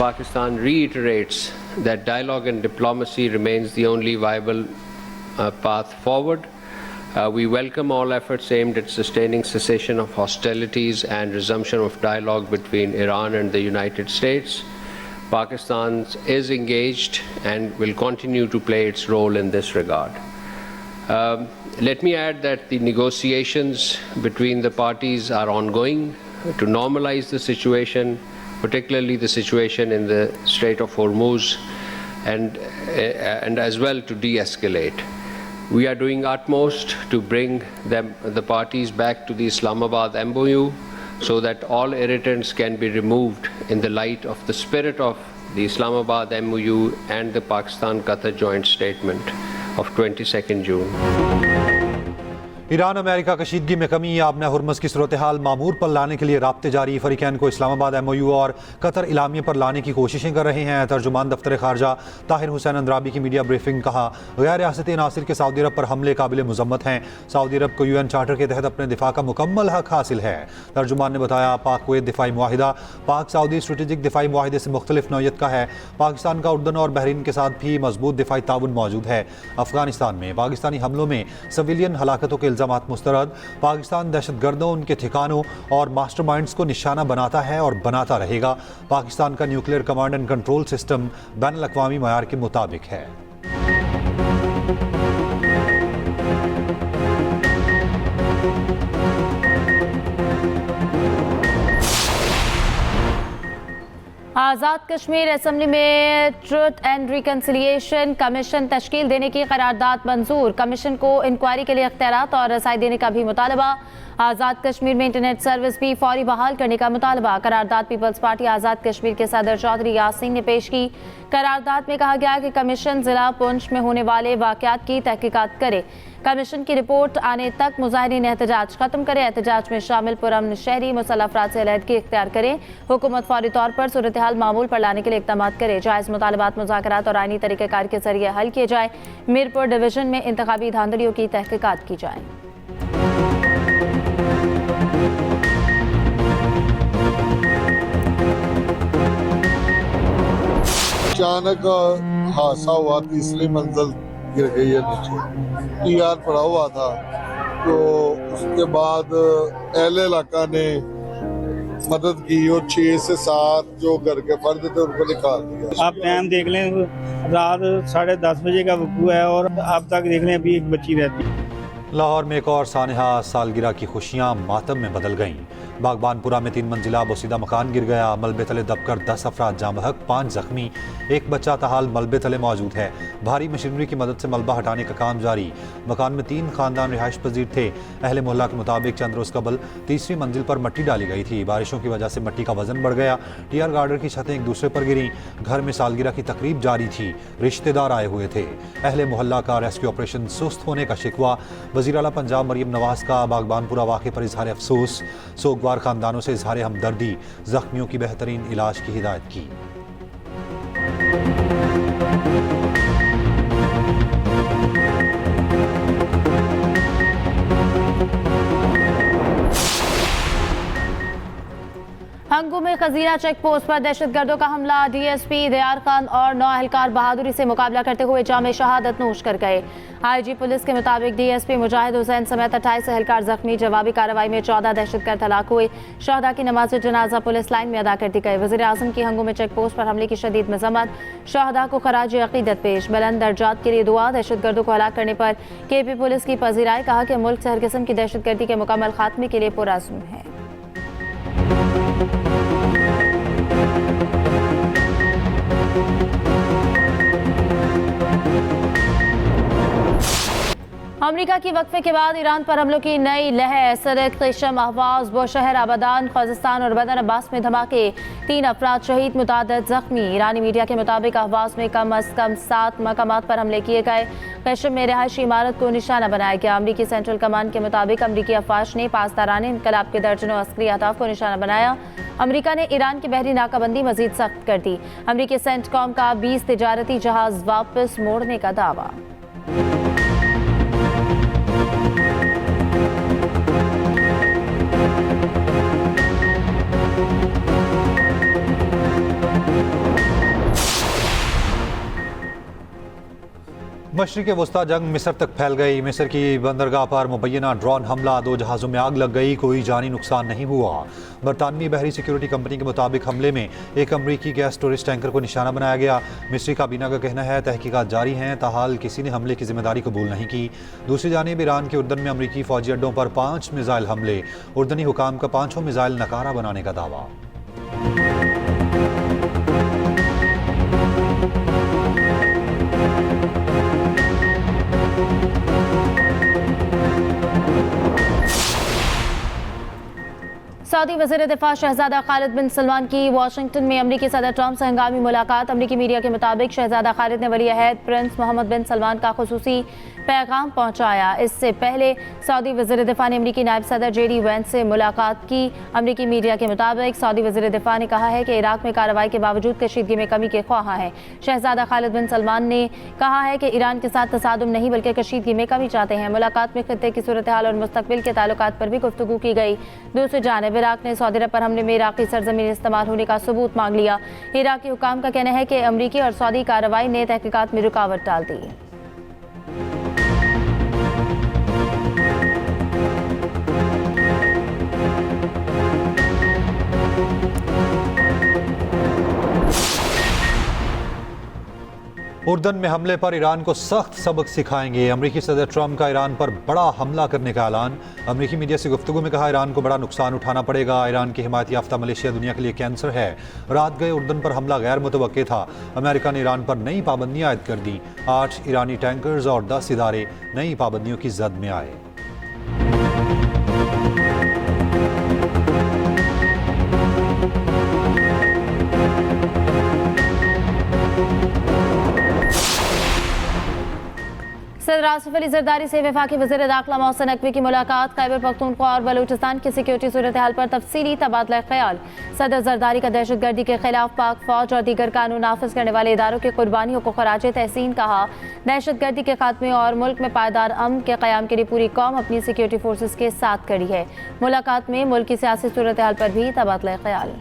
Pakistan reiterates that dialogue and diplomacy remains the only viable path forward. We welcome all efforts aimed at sustaining cessation of hostilities and resumption of dialogue between Iran and the United States. Pakistan is engaged and will continue to play its role in this regard. Let me add that the negotiations between the parties are ongoing to normalize the situation, particularly the situation in the Strait of Hormuz, and as well to de-escalate. We are doing utmost to bring the parties back to the Islamabad MOU so that all irritants can be removed in the light of the spirit of the Islamabad MOU and the Pakistan-Qatar joint statement of 22nd June. Iran America कशीदगी में कमी, आबना Hormuz की सूरत हाल मामूर पर लाने के लिए राब्ते जारी। फरीकैन को इस्लामाबाद MOU और कतर इलामिया पर लाने की कोशिशें कर रहे हैं। तर्जुमान दफ्तर खारजा ताहिर हुसैन अंद्राबी की मीडिया ब्रीफिंग, कहा गैर रियासती अनासिर के सऊदी अरब पर हमले काबिल मुजम्मत हैं। सऊदी अरब को UN चार्टर के तहत अपने दिफा का मुकम्मल हक हासिल है। तर्जुमान ने बताया पाक कुवैत दिफाई मुआहिदा पाक सऊदी स्ट्रेटेजिक दिफाई मुआहिदे से मुख्तलिफ नौयत का है। पाकिस्तान का उर्दन और बहरीन के साथ भी मजबूत दिफाई ताउन मौजूद है। अफगानिस्तान में पाकिस्तानी हमलों में सिविलियन हलाकतों के इल्जामात मुस्तरद। पाकिस्तान दहशतगर्दों, उनके ठिकानों और मास्टरमाइंड्स को निशाना बनाता है और बनाता रहेगा। पाकिस्तान का nuclear command and control system बैनुल अक़वामी मयार के मुताबिक है। आज़ाद कश्मीर असम्बली में ट्रुथ एंड रिकन्सिलिएशन कमीशन तश्कील देने की करारदाद मंजूर। कमीशन को इंक्वायरी के लिए इख्तियारात और रसाई देने का भी मुतालबा। आज़ाद कश्मीर में इंटरनेट सर्विस भी फौरी बहाल करने का मुतालबा। करारदाद पीपल्स पार्टी आज़ाद कश्मीर के सदर चौधरी यासीन ने पेश की। करारदाद में कहा गया कि कमीशन जिला पुंछ में होने वाले वाक़यात की तहकीकात करे। कमीशन की रिपोर्ट आने तक मुजाहिरीन एहतजाज खत्म करें। एहतजाज में शामिल पुरअमन शहरी मुसल्लह अफराद से अलहदगी इख्तियार करें। हुकूमत फौरी तौर पर सूरत हाल मामूल पर लाने के लिए इक़दाम करे। जायज़ मुतालबात मुज़ाकरात और आईनी तरीक़ेकार के जरिए हल किए जाए। मीरपुर डिवीज़न में इंतखाबी धांधलियों की तहकीकात की जाए। अचानक हादसा हुआ, तीसरी मंजिल गिर गई है नीचे। TR पड़ा हुआ था, तो उसके बाद अहले इलाका ने मदद की और 6 से 7 जो घर के फर्द थे उनको निकाल दिया। आप टाइम देख लें, रात 10:30 बजे का वकूआ है और अब तक देख लें अभी एक बच्ची रहती है। लाहौर में एक और सानहा सालगिरह की खुशियां मातम में बदल गईं। बागबानपुरा में 3 मंजिला बोसीदा मकान गिर गया। मलबे तले दबकर 10 अफराद जाँ बहक, 5 जख्मी, एक बच्चा ताहाल मलबे तले मौजूद है। भारी मशीनरी की मदद से मलबा हटाने का काम जारी। मकान में 3 खानदान रिहाइश पजीर थे। अहले मोहल्ला के मुताबिक चंद रोज़ कबल तीसरी मंजिल पर मट्टी डाली गई थी। बारिशों की वजह से मट्टी का वजन बढ़ गया। TR गार्डर की छतें एक दूसरे पर गिरी। घर में सालगिरह की तकरीब जारी थी। रिश्तेदार आए हुए थे। अहले मोहल्ला का रेस्क्यू ऑपरेशन सुस्त होने का शिकवा। वज़ीर आला पंजाब मरियम नवाज का बागबानपुरा वाक़े पर इजहार अफसोस। सोगवार खानदानों से इजहार हमदर्दी। जख्मियों की बेहतरीन इलाज की हिदायत की। हंगू में खजीरा चेक पोस्ट पर दहशतगर्दों का हमला। DSP दयार खान और 9 एहलकार बहादुरी से मुकाबला करते हुए जामे शहादत नोश कर गए। IG पुलिस के मुताबिक DSP मुजाहिद हुसैन समेत 28 एहलकार जख्मी। जवाबी कार्रवाई में 14 दहशतगर्द हलाक हुए। शहदा की नमाज जनाजा पुलिस लाइन में अदा कर दी गई। वज़ीर आज़म की हंगू में चेक पोस्ट पर हमले की शदीद मजम्मत। शहदा को खराज अकीदत पेश। बुलंद दर्जात के लिए दुआ। दहशतगर्दों को हलाक करने पर KP पुलिस की पजीराई। कहा कि मुल्क से हर किस्म की दहशतगर्दी के मुकम्मल खात्मे के लिए पुरअज़्म है। अमरीका की वक्फे के बाद ईरान पर हमलों की नई लहर। सदर क़िशम, अहवाज, बुशहर, आबादान, ख़ुज़िस्तान और बंदर अब्बास में धमाके। 3 अफराद शहीद, मुतादद जख्मी। ईरानी मीडिया के मुताबिक अहवाज में कम अज़ कम 7 मकामात पर हमले किए गए। क़िशम में रिहायशी इमारत को निशाना बनाया गया। अमरीकी सेंट्रल कमांड के मुताबिक अमरीकी अफवाज ने पासदारान इंक़लाब के दर्जनों अस्करी अहदाफ को निशाना बनाया। अमरीका ने ईरान की बहरी नाकाबंदी मज़ीद सख्त कर दी। अमरीकी सेंटकॉम का 20 तिजारती जहाज़ वापस मोड़ने का दावा। मशरिक़ वस्ता जंग मिस्र तक फैल गई। मिस्र की बंदरगाह पर मुबैना ड्रोन हमला, 2 जहाज़ों में आग लग गई, कोई जानी नुकसान नहीं हुआ। बरतानवी बहरी सिक्योरिटी कंपनी के मुताबिक हमले में एक अमरीकी गैस स्टोरेज टैंकर को निशाना बनाया गया। मिस्री काबीना का कहना है तहकीकात जारी हैं, ताहाल किसी ने हमले की जिम्मेदारी कबूल नहीं की। दूसरी जानिब ईरान के उर्दन में अमरीकी फौजी अड्डों पर 5 मिसाइल हमले, उर्दनी हुकाम का 5 मिसाइल नकारा बनाने का दावा। सऊदी वज़ीर दिफा शहजादा खालिद बिन सलमान की वाशिंगटन में अमरीकी सदर ट्रंप से हंगामी मुलाकात। अमरीकी मीडिया के मुताबिक शहजादा खालिद ने वली अहद प्रिंस मोहम्मद बिन सलमान का खुसूसी पैगाम पहुंचाया। इससे पहले सऊदी वज़ीर दिफा ने अमरीकी नायब सदर जेडी वेंस से मुलाकात की। अमरीकी मीडिया के मुताबिक सऊदी वज़ीर दिफा ने कहा है कि इराक में कार्रवाई के बावजूद कशीदगी में कमी के ख्वाह है। शहजादा खालिद बिन सलमान ने कहा है कि ईरान के साथ तसादुम नहीं बल्कि कशीदगी में कमी चाहते हैं। मुलाकात में खित्ते की सूरत हाल और मुस्तकबिल के ताल्लुकात पर भी गुफ्तगू की गई। दूसरी जानिब इराक ने सऊदी अरब पर हमले में इराकी सरजमीन इस्तेमाल होने का सबूत मांग लिया। इराकी हुकाम का कहना है कि अमरीकी और सऊदी कार्रवाई ने तहकीकात में रुकावट डाल दी। उर्दन में हमले पर ईरान को सख्त सबक सिखाएंगे। अमरीकी सदर ट्रंप का ईरान पर बड़ा हमला करने का ऐलान। अमरीकी मीडिया से गुफ्तगू में कहा ईरान को बड़ा नुकसान उठाना पड़ेगा। ईरान की हिमायत याफ्ता मलेशिया दुनिया के लिए कैंसर है। रात गए उर्दन पर हमला गैर मुतवक्के था। अमेरिका ने ईरान पर नई पाबंदियां आयद कर दी। 8 ईरानी टैंकर्स और 10 इदारे नई पाबंदियों की जद में आए। सदर आसिफ अली जरदारी से वफाकी वज़ीर दाखिला मोहसिन नकवी की मुलाकात। खैबर पख्तूनख्वा और बलूचिस्तान की सिक्योरिटी सूरत हाल पर तफसीली तबादला ख्याल। सदर जरदारी का दहशतगर्दी के खिलाफ पाक फौज और दीगर कानून नाफिज करने वाले इदारों की कुर्बानियों को खराज तहसीन कहा। दहशतगर्दी के खात्मे और मुल्क में पायदार अमन के क़याम के लिए पूरी कौम अपनी सिक्योरिटी फोर्सेज के साथ खड़ी है। मुलाकात में मुल्क की सियासी सूरत हाल पर भी तबादला ख्याल।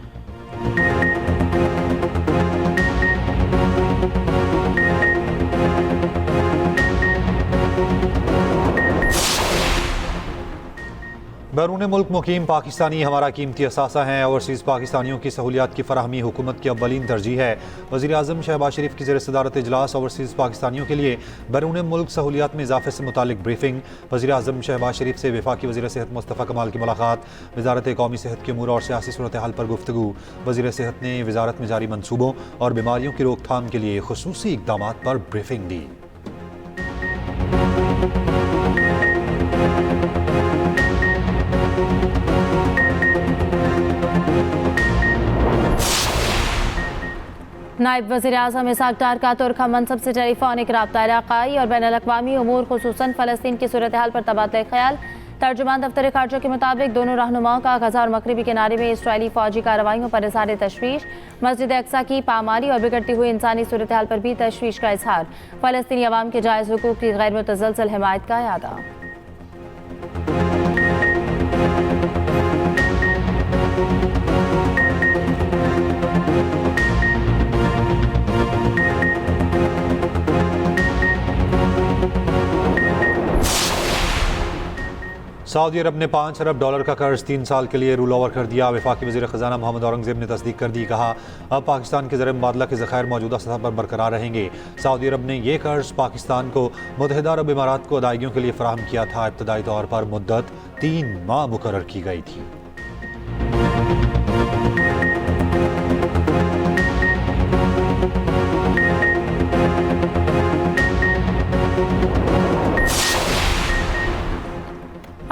बैरून मुल्क मुकीम पाकिस्तानी हमारा कीमती असासा हैं। ओवरसीज़ पाकिस्तानियों की सहूलियात की फराहमी हुकूमत की अव्वलीन तरजीह है। वज़ीर आज़म शहबाज शरीफ की ज़ेर सदारत इजलास ओवरसीज़ पाकिस्तानियों के लिए बैरून मुल्क सहूलियात में इजाफे से मुतालिक ब्रीफिंग। वज़ीर आज़म शहबाज शरीफ से वफाकी वज़ीर सेहत मुस्तफ़ा कमाल की मुलाकात। वज़ारत कौमी सेहत के अमूर और सियासी सूरत हाल पर गुफ्तगू। वज़ीर सेहत ने वज़ारत में जारी मनसूबों और बीमारियों की रोकथाम के लिए खुसूसी इक़दामात पर ब्रीफिंग दी। नायब वज़ीर आज़म इसहाक़ डार का तुर्क मनसब से टेलीफोनिक रब्ता। इलाक़ाई और बैन अल-अक़वामी उमूर खुसूसन फ़लस्तीन की सूरत हाल पर तबादला ख्याल। तर्जुमान दफ्तर खारजा के मुताबिक दोनों रहनुमाओं का गज़ा और मगरिबी किनारे में इसराइली फ़ौजी कार्रवाइयों पर इज़हार तशवीश। मस्जिद अक्सा की पामारी और बिगड़ती हुई इंसानी सूरत हाल पर भी तशवीश का इजहार। फ़लस्तीनी अवाम के जायज़ हुकूक़ की गैर मुतज़लज़ल हिमायत का यादा। सऊदी अरब ने $5 अरब का कर्ज 3 साल के लिए रूल ओवर कर दिया। वफाकी वज़ीर ख़जाना मोहम्मद औरंगज़ेब ने तस्दीक कर दी। कहा अब पाकिस्तान के ज़र मुबादला के ज़ख़ायर मौजूदा सतह पर बरकरार रहेंगे। सऊदी अरब ने यह कर्ज पाकिस्तान को मुत्तहिदा अरब इमारात को अदायगियों के लिए फ़राहम किया था। इब्तदाई तौर पर मुद्दत 3 माह मुकर्रर की गई थी।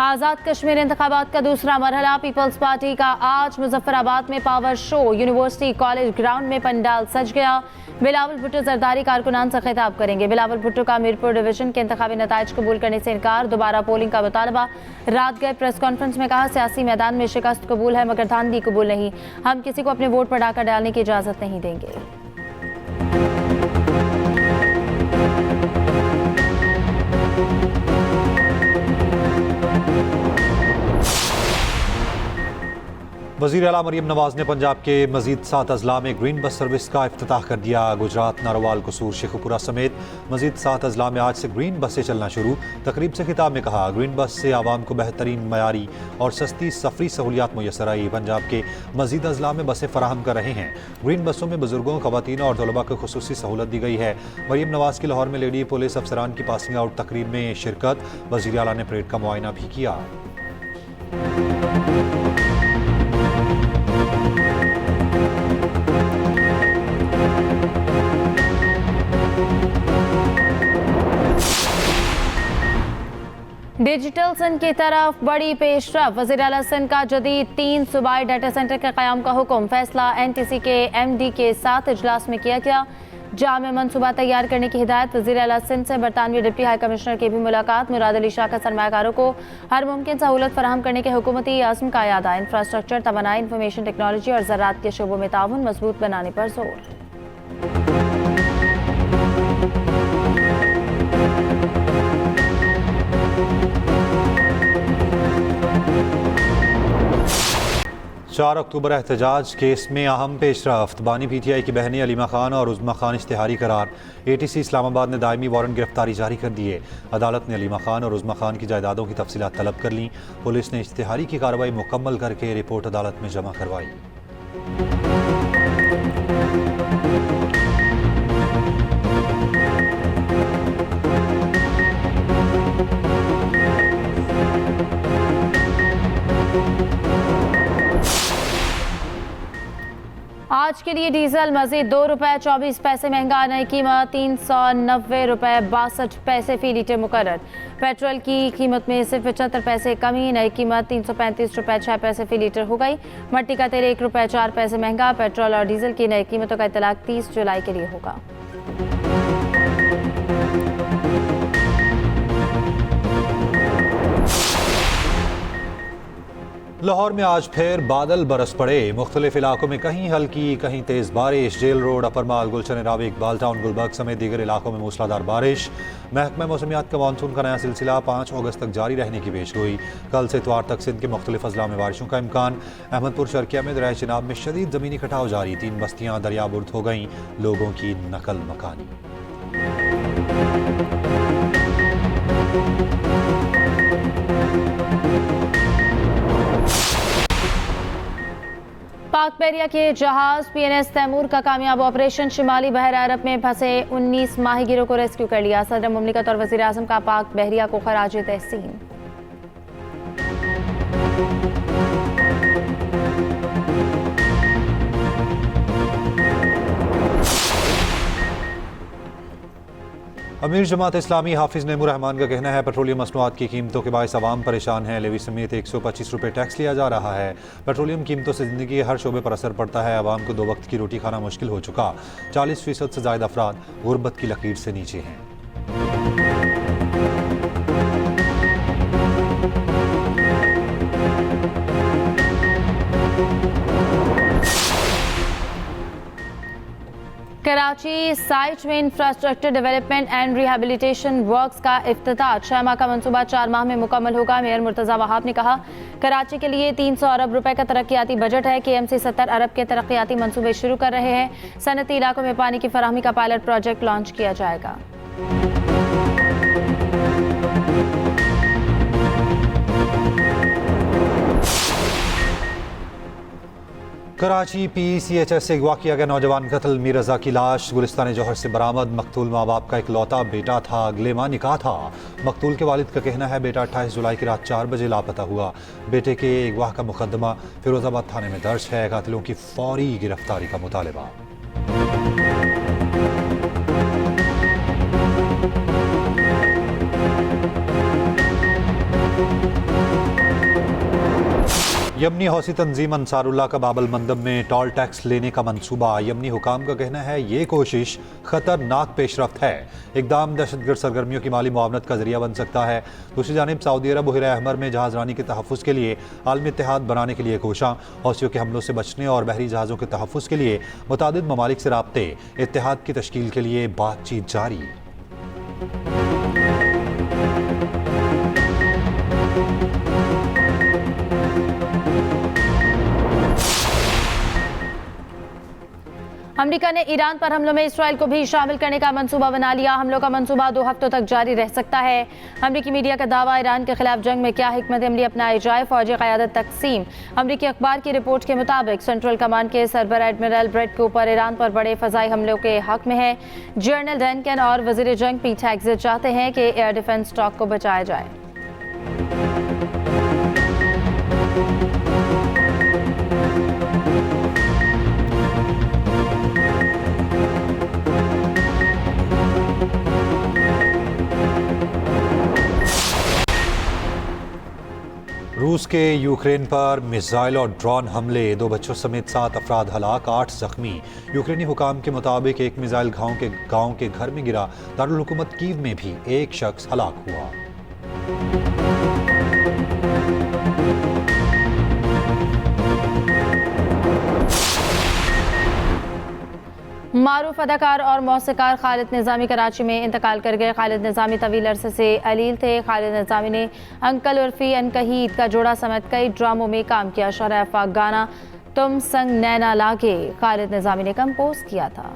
आज़ाद कश्मीर इंतखाबात का दूसरा मरहला। पीपल्स पार्टी का आज मुजफ्फराबाद में power show. University college ground में पंडाल सज गया। बिलावल भुट्टो जरदारी कारकुनान से खिताब करेंगे। बिलावल भुट्टो का मीरपुर डिवीजन के इंतखाबी नताइज कबूल करने से इनकार, दोबारा पोलिंग का मुतालबा। रात गए प्रेस कॉन्फ्रेंस में कहा सियासी मैदान में शिकस्त कबूल है मगर धांधली कबूल नहीं। हम किसी को अपने वोट पर डाका डालने की इजाज़त नहीं देंगे। वज़ीर आला मरीम नवाज ने पंजाब के मजीद 7 अजला में ग्रीन बस सर्विस का इफ्तिताह कर दिया। गुजरात, नारोवाल, कसूर, शेखुपुरा समेत मजीद 7 अजला में आज से ग्रीन बसें चलना शुरू। तकरीब से खिताब में कहा, ग्रीन बस से आवाम को बेहतरीन मयारी और सस्ती सफरी सहूलियात मुयसर आई। पंजाब के मजीद अजला में बसें फराहम कर रहे हैं। ग्रीन बसों में बुजुर्गों, खवातीन और तलबा को खुसूसी सहूलत दी गई है। मरीम नवाज की लाहौर में लेडी पुलिस अफसरान की पासिंग आउट तकरीब में शिरकत। वज़ीर आला ने परेड का मुआयना भी किया। डिजिटल सिंध की तरफ बड़ी पेशरफ। वज़ीर आला सिंध का जदीद 3 सूबाई डाटा सेंटर के क़याम का हुक्म। फैसला NTC के MD के साथ इजलास में किया गया। जामे मनसूबा तैयार करने की हिदायत। वज़ीर आला सिंध से बरतानवी डिप्टी हाई कमिश्नर की भी मुलाकात। मुराद अली शाह का सरमायाकारों को हर मुमकिन सहूलत फराहम करने के हुकूमती आज़म का यादा। इंफ्रास्ट्रक्चर, तवानाई, इंफॉर्मेशन टेक्नोलॉजी और ज़राअत के शोबों में ताउन मजबूत बनाने पर जोर। चार अक्टूबर एहतजाज केस में अहम पेशरफ्त। बानी PTI की बहनें अलीमा खान और उज़्मा खान इश्तिहारी करार। ATC इस्लामाबाद ने दायमी वारंट गिरफ्तारी जारी कर दिए। अदालत ने अलीमा खान और उज़्मा खान की जायदादों की तफसीलात तलब कर लीं। पुलिस ने इश्तिहारी की कार्रवाई मुकम्मल करके रिपोर्ट अदालत में जमा करवाई। आज के लिए डीजल मजीद ₹2.24 महंगा। नई कीमत ₹390.62 फी लीटर मुकर्रर। पेट्रोल की कीमत में सिर्फ 75 पैसे कमी। नई कीमत ₹335.6 फी लीटर हो गई। मट्टी का तेल ₹1.04 महंगा। पेट्रोल और डीजल की नई कीमतों का इतलाक 30 जुलाई के लिए होगा। लाहौर में आज फिर बादल बरस पड़े। मुख्तलिफ इलाकों में कहीं हल्की कहीं तेज़ बारिश। जेल रोड, अपर माल, गुलशन रावी, इकबाल टाउन, गुलबर्ग समेत दीगर इलाकों में मूसलाधार बारिश। महकमा मौसमियात का मानसून का नया सिलसिला 5 अगस्त तक जारी रहने की पेशगोई। कल से इतवार तक सिंध के मुख्तलिफ अजला में बारिशों का इम्कान। अहमदपुर शर्किया में दरिया चिनाब में शदीद ज़मीनी कटाव जारी। 3 बस्तियाँ दरियाबुर्द हो गईं। लोगों की नकल मकानी। पाक बहरिया के जहाज PNS तैमूर का कामयाब ऑपरेशन। शिमाली बहर अरब में फंसे 19 माहीगीरों को रेस्क्यू कर लिया। सदर मुमलिकत और वज़ीर आज़म का पाक बहरिया को खराज तहसीन। अमीर जमात इस्लामी हाफिज नईमुर रहमान का कहना है, पेट्रोलियम मसनूआत की कीमतों के बायस आवाम परेशान है। लेवी समेत 125 रुपये टैक्स लिया जा रहा है। पेट्रोलियम कीमतों से ज़िंदगी के हर शोबे पर असर पड़ता है। आवाम को 2 वक्त की रोटी खाना मुश्किल हो चुका। 40% से ज़ायद अफराद गुर्बत की लकीर से नीचे हैं। कराची साइट में infrastructure development and rehabilitation works का इफ्तिताह। 6 माह का मंसूबा 4 माह में मुकम्मल होगा। मेयर मुर्तज़ा वहाब ने कहा, कराची के लिए 300 अरब रुपए का तरक्याती बजट है। KMC 70 अरब के तरक्याती मंसूबे शुरू कर रहे हैं। सनती इलाकों में पानी की फराहमी का पायलट प्रोजेक्ट लॉन्च किया जाएगा। कराची PCHS से अगवा किया गया नौजवान कत्ल। मीर रजा की लाश गुलिस्तान जौहर से बरामद। मकतूल माँ बाप का इकलौता बेटा था। अगले माह निकाह था। मकतूल के वालिद का कहना है, बेटा 28 जुलाई की रात 4 बजे लापता हुआ। बेटे के अगवा का मुकदमा फिरोजाबाद थाने में दर्ज है। कातिलों की फौरी गिरफ्तारी का मुतालबा। यमनी हौसी तंजीम अंसारुल्लाह का बाबल मंदब में टोल टैक्स लेने का मंसूबा। यमनी हुकाम का कहना है, ये कोशिश खतरनाक पेशरफ्त है। इकदाम दहशतगर्द सरगर्मियों की माली मुआवनत का जरिया बन सकता है। दूसरी जानिब सऊदी अरब बहर अहमर में जहाज़रानी के तहफ़्फ़ुज़ के लिए आलमी इत्तेहाद बनाने के लिए कोशां। हौसियों के हमलों से बचने और बहरी जहाज़ों के तहफ़्फ़ुज़ के लिए मुतादिद ममालिक से राब्ते। इत्तेहाद की तश्कील के लिए बातचीत जारी। अमेरिका ने ईरान पर हमलों में इसराइल को भी शामिल करने का मंसूबा बना लिया। हमलों का मंसूबा 2 हफ्तों तक जारी रह सकता है। अमेरिकी मीडिया का दावा, ईरान के खिलाफ जंग में क्या हिकमत अमली अपनाई जाए, फौजी क़यादत तकसीम। अमेरिकी अखबार की रिपोर्ट के मुताबिक सेंट्रल कमांड के सरबराह एडमिरल ब्रेट कूपर ईरान पर बड़े फ़ज़ाई हमलों के हक में है। जनरल डनकन और वज़ीर जंग पीट हेग्सेट चाहते हैं कि एयर डिफेंस स्टॉक को बचाया जाए। रूस के यूक्रेन पर मिसाइल और ड्रोन हमले, 2 बच्चों समेत 7 अफराद हलाक, 8 जख्मी। यूक्रेनी हुकाम के मुताबिक एक मिसाइल गांव के घर में गिरा। दारुल हुकूमत कीव में भी एक शख्स हलाक हुआ। मारूफ अदाकार और मौसीकार खालिद निज़ामी कराची में इंतकाल कर गए। खालिद निज़ामी तवील अरसे से अलील थे। खालिद निज़ामी ने अंकल उर्फी अनकहीद का जोड़ा समेत कई ड्रामों में काम किया। शरह अफाक गाना तुम संग नैना लागे खालिद निज़ामी ने कंपोज किया था।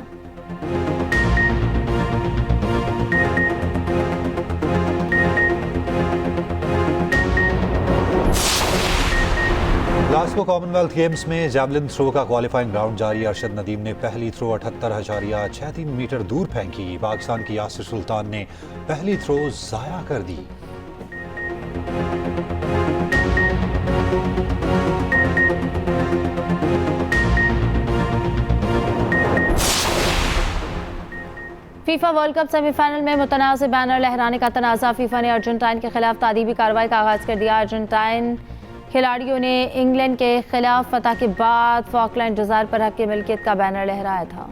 ग्लासगो कॉमनवेल्थ गेम्स में जैवलिन थ्रो का क्वालिफाइंग राउंड जारी। अरशद नदीम ने पहली थ्रो 78.63 मीटर दूर फेंकी। पाकिस्तान की यासिर सुल्तान ने पहली थ्रो जाया कर दी। फीफा वर्ल्ड कप सेमीफाइनल में मुतनाज़ बैनर लहराने का तनाज़ा। फीफा ने अर्जेंटाइन के खिलाफ तादीबी कार्रवाई का आगाज़ कर दिया। अर्जेंटाइन खिलाड़ियों ने इंग्लैंड के खिलाफ फतह के बाद फॉकलैंड जज़ायर पर हक की मिल्कियत का बैनर लहराया था।